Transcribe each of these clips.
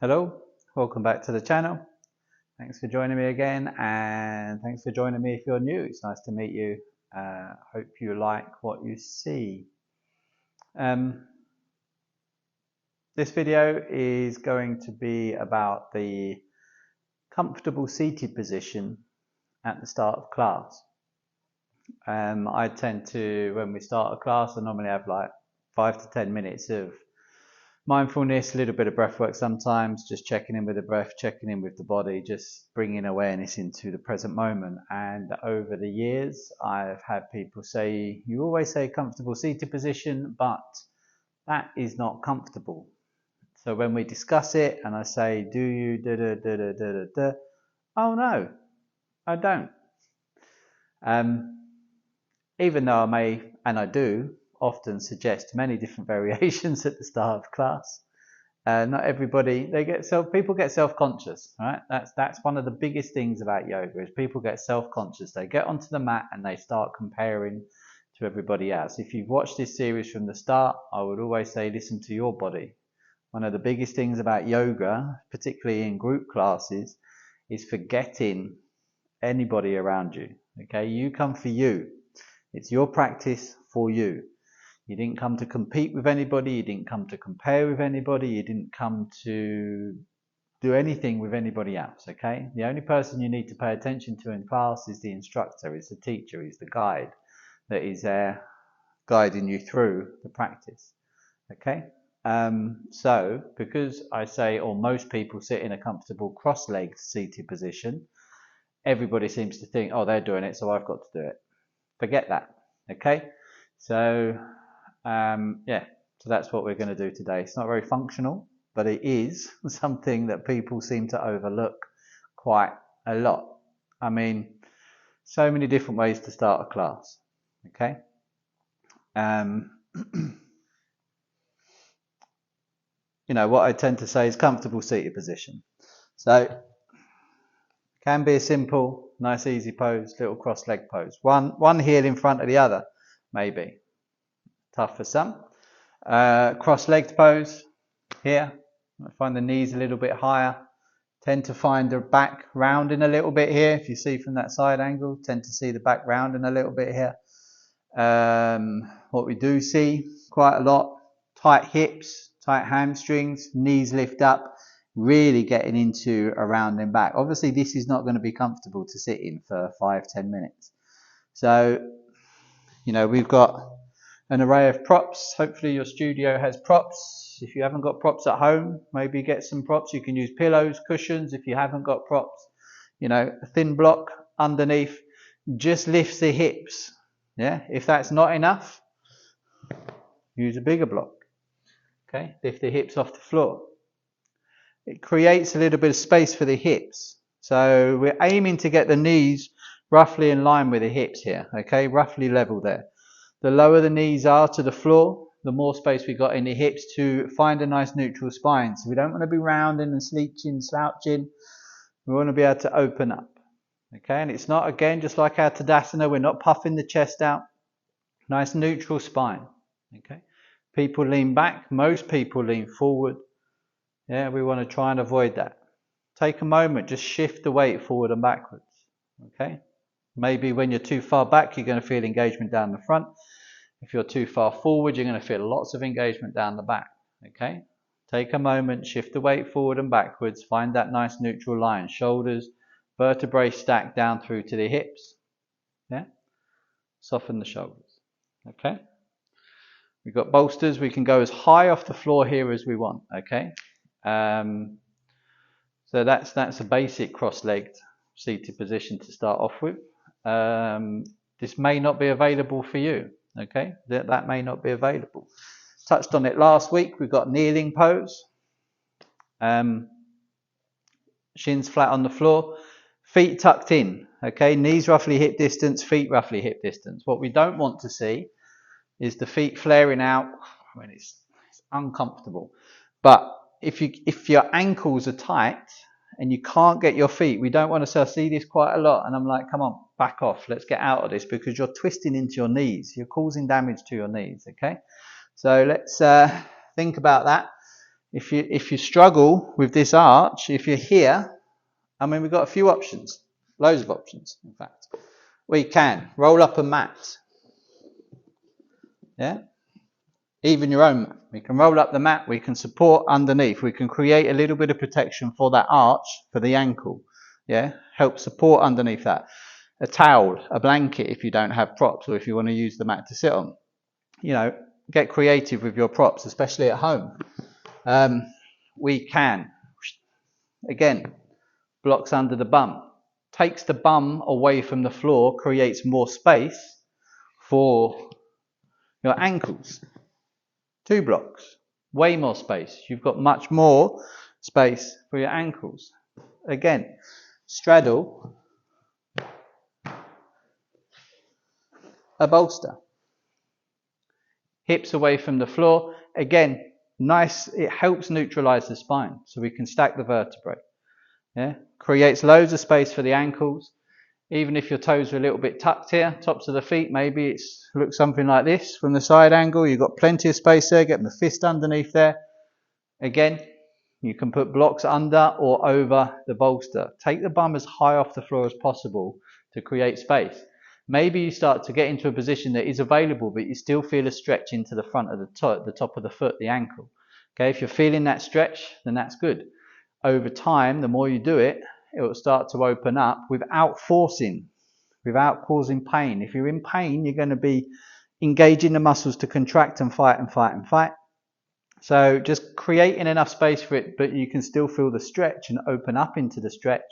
Hello, welcome back to the channel. Thanks for joining me again, and thanks for joining me if you're new. It's nice to meet you. Hope you like what you see. Um, this video is going to be about the comfortable seated position at the start of class. I tend to, when we start a class, I normally have like 5 to 10 minutes of mindfulness, a little bit of breath work sometimes, just checking in with the breath, checking in with the body, just bringing awareness into the present moment. And over the years, I've had people say, you always say comfortable seated position, but that is not comfortable. So when we discuss it and I say, do you da da da da da da da? Oh no, I don't. Even though I may, and I do, often suggest many different variations at the start of class. Not everybody, people get self-conscious, right? That's one of the biggest things about yoga is people get self-conscious. They get onto the mat and they start comparing to everybody else. If you've watched this series from the start, I would always say listen to your body. One of the biggest things about yoga, particularly in group classes, is forgetting anybody around you. Okay, you come for you. It's your practice for you. You didn't come to compete with anybody, you didn't come to compare with anybody, you didn't come to do anything with anybody else, okay? The only person you need to pay attention to in class is the instructor, is the teacher, is the guide that is there guiding you through the practice, okay? So, because I say, or most people sit in a comfortable cross-legged seated position, everybody seems to think, oh, they're doing it, so I've got to do it. Forget that, okay? So, so that's what we're going to do today. It's not very functional, but it is something that people seem to overlook quite a lot. I mean, so many different ways to start a class, okay? What I tend to say is comfortable seated position. So, can be a simple, nice, easy pose, little cross-leg pose. One heel in front of the other, maybe. Tough for some. Cross-legged pose here. I find the knees a little bit higher. Tend to find the back rounding a little bit here. If you see from that side angle, tend to see the back rounding a little bit here. What we do see quite a lot, tight hips, tight hamstrings, knees lift up, really getting into a rounding back. Obviously, this is not going to be comfortable to sit in for 5-10 minutes. So, we've got an array of props. Hopefully your studio has props. If you haven't got props at home, maybe get some props. You can use pillows, cushions. If you haven't got props, a thin block underneath just lifts the hips. Yeah, if that's not enough, use a bigger block. Okay, lift the hips off the floor. It creates a little bit of space for the hips. So we're aiming to get the knees roughly in line with the hips here. Okay, roughly level there. The lower the knees are to the floor, the more space we got in the hips to find a nice neutral spine. So we don't want to be rounding and slouching. We want to be able to open up. Okay, and it's not, again, just like our Tadasana, we're not puffing the chest out. Nice neutral spine. Okay, people lean back, most people lean forward. Yeah, we want to try and avoid that. Take a moment, just shift the weight forward and backwards. Okay, maybe when you're too far back, you're going to feel engagement down the front. If you're too far forward, you're going to feel lots of engagement down the back. Okay, take a moment, shift the weight forward and backwards, find that nice neutral line. Shoulders, vertebrae stacked down through to the hips. Yeah, soften the shoulders. Okay, we've got bolsters. We can go as high off the floor here as we want. Okay, so that's a basic cross-legged seated position to start off with. This may not be available for you. Okay, that may not be available. Touched on it last week. We've got kneeling pose. Shins flat on the floor, feet tucked in. Okay, knees roughly hip distance, feet roughly hip distance. What we don't want to see is the feet flaring out when it's uncomfortable. But if your ankles are tight and you can't get your feet, we don't want to. So I see this quite a lot, and I'm like, come on, back off. Let's get out of this because you're twisting into your knees. You're causing damage to your knees. Okay, so let's think about that. If you struggle with this arch, if you're here, I mean, we've got a few options, loads of options, in fact. We can roll up a mat, yeah? Even your own mat. We can roll up the mat, we can support underneath, we can create a little bit of protection for that arch, for the ankle, yeah? Help support underneath that. A towel, a blanket if you don't have props, or if you want to use the mat to sit on. You know, get creative with your props, especially at home. We can, again, blocks under the bum. Takes the bum away from the floor, creates more space for your ankles. 2 blocks, way more space. You've got much more space for your ankles. Again, straddle a bolster. Hips away from the floor. Again, nice, it helps neutralize the spine so we can stack the vertebrae. Yeah, creates loads of space for the ankles. Even if your toes are a little bit tucked here, tops of the feet, maybe it looks something like this from the side angle. You've got plenty of space there, getting the fist underneath there. Again, you can put blocks under or over the bolster. Take the bum as high off the floor as possible to create space. Maybe you start to get into a position that is available, but you still feel a stretch into the front of the top of the foot, the ankle. Okay, if you're feeling that stretch, then that's good. Over time, the more you do it, it will start to open up without forcing, without causing pain. If you're in pain, you're going to be engaging the muscles to contract and fight and fight and fight. So just creating enough space for it, but you can still feel the stretch and open up into the stretch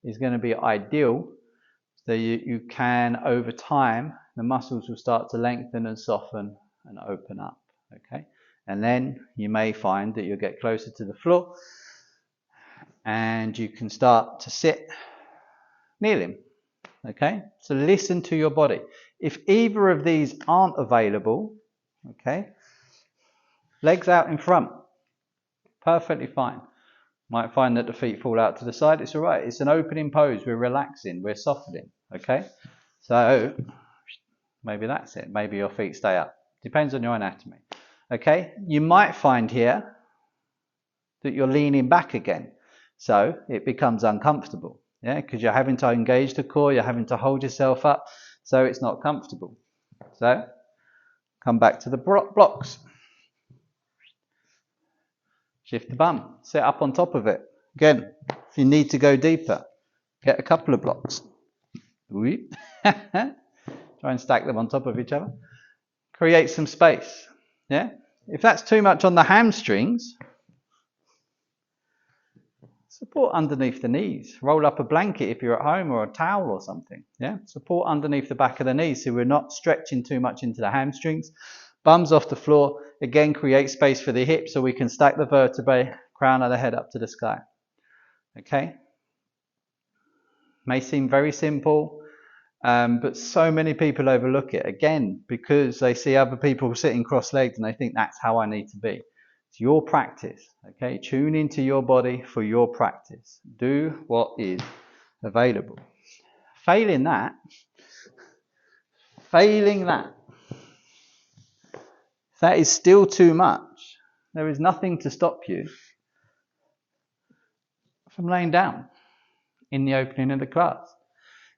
is going to be ideal. So you can, over time, the muscles will start to lengthen and soften and open up. Okay, and then you may find that you'll get closer to the floor and you can start to sit kneeling. Okay, so listen to your body. If either of these aren't available, okay, legs out in front, perfectly fine. Might find that the feet fall out to the side, it's all right. It's an opening pose, we're relaxing, we're softening, okay? So maybe that's it, maybe your feet stay up. Depends on your anatomy, okay? You might find here that you're leaning back again, so it becomes uncomfortable, yeah? Because you're having to engage the core, you're having to hold yourself up, so it's not comfortable. So come back to the blocks. Shift the bum, sit up on top of it. Again, if you need to go deeper, get a couple of blocks. Try and stack them on top of each other. Create some space. Yeah. If that's too much on the hamstrings, support underneath the knees. Roll up a blanket if you're at home, or a towel or something. Yeah. Support underneath the back of the knees so we're not stretching too much into the hamstrings. Bums off the floor. Again, create space for the hips so we can stack the vertebrae, crown of the head up to the sky. Okay? May seem very simple, but so many people overlook it. Again, because they see other people sitting cross-legged and they think that's how I need to be. It's your practice. Okay? Tune into your body for your practice. Do what is available. Failing that, that is still too much. There is nothing to stop you from laying down in the opening of the class.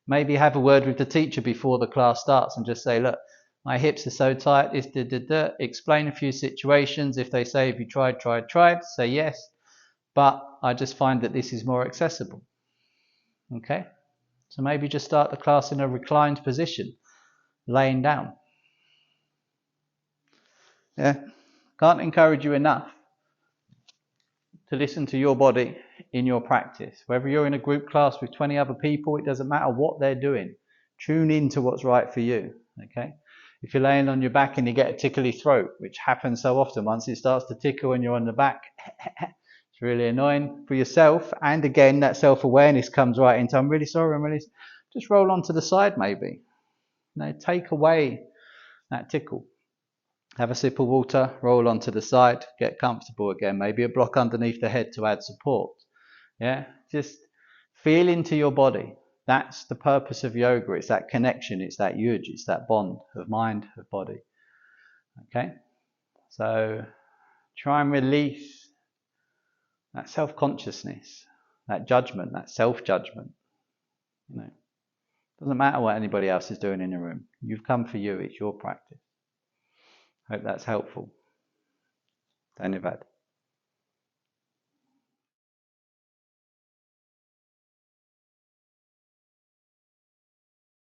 Maybe have a word with the teacher before the class starts and just say, look, my hips are so tight, explain a few situations. If they say, have you tried, say yes, but I just find that this is more accessible. Okay? So maybe just start the class in a reclined position, laying down. Yeah, can't encourage you enough to listen to your body in your practice. Whether you're in a group class with 20 other people, it doesn't matter what they're doing. Tune in to what's right for you. Okay? If you're laying on your back and you get a tickly throat, which happens so often, once it starts to tickle when you're on the back, it's really annoying for yourself. And again, that self-awareness comes right into, I'm really sorry, just roll on to the side maybe. Take away that tickle. Have a sip of water, roll onto the side, get comfortable again. Maybe a block underneath the head to add support. Yeah, just feel into your body. That's the purpose of yoga. It's that connection, it's that yuj, it's that bond of mind, of body. Okay, so try and release that self-consciousness, that judgment, that self-judgment. You know, doesn't matter what anybody else is doing in the room. You've come for you. It's your practice. Hope that's helpful. Dhanyavad.